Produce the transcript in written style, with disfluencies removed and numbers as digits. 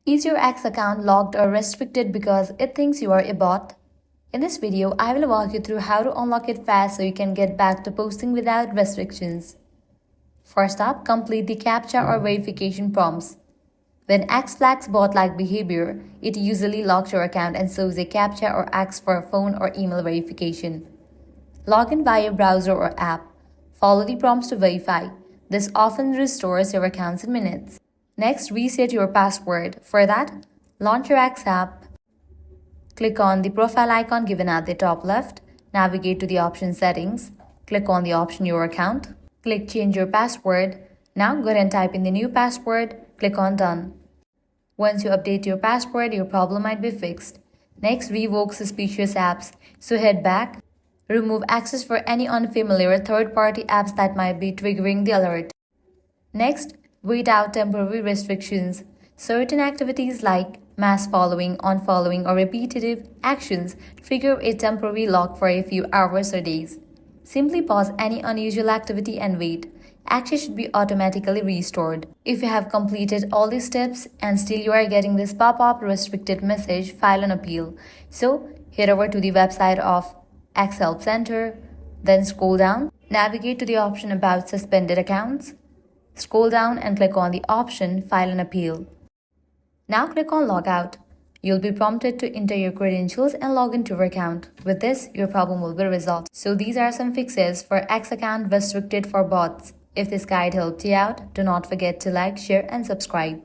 Is your X account locked or restricted because it thinks you are a bot? In this video, I will walk you through how to unlock it fast so you can get back to posting without restrictions. First up, complete the CAPTCHA or verification prompts. When X flags bot-like behavior, it usually locks your account and shows a CAPTCHA or asks for phone or email verification. Log in via browser or app. Follow the prompts to verify. This often restores your accounts in minutes. Next, reset your password. For that, launch your X app. Click on the profile icon given at the top left. Navigate to the option settings. Click on the option your account. Click change your password. Now go ahead and type in the new password. Click on done. Once you update your password, your problem might be fixed. Next, revoke suspicious apps. So head back. Remove access for any unfamiliar third-party apps that might be triggering the alert. Next, wait out temporary restrictions. Certain activities like mass following, unfollowing, or repetitive actions trigger a temporary lock for a few hours or days. Simply pause any unusual activity and wait. Access should be automatically restored. If you have completed all these steps and still you are getting this pop-up restricted message, file an appeal. So, head over to the website of X Help Center, then scroll down, navigate to the option about suspended accounts. Scroll down and click on the option File an Appeal. Now click on Logout. You'll be prompted to enter your credentials and log into your account. With this, your problem will be resolved. So these are some fixes for X account restricted for bots. If this guide helped you out, do not forget to like, share and subscribe.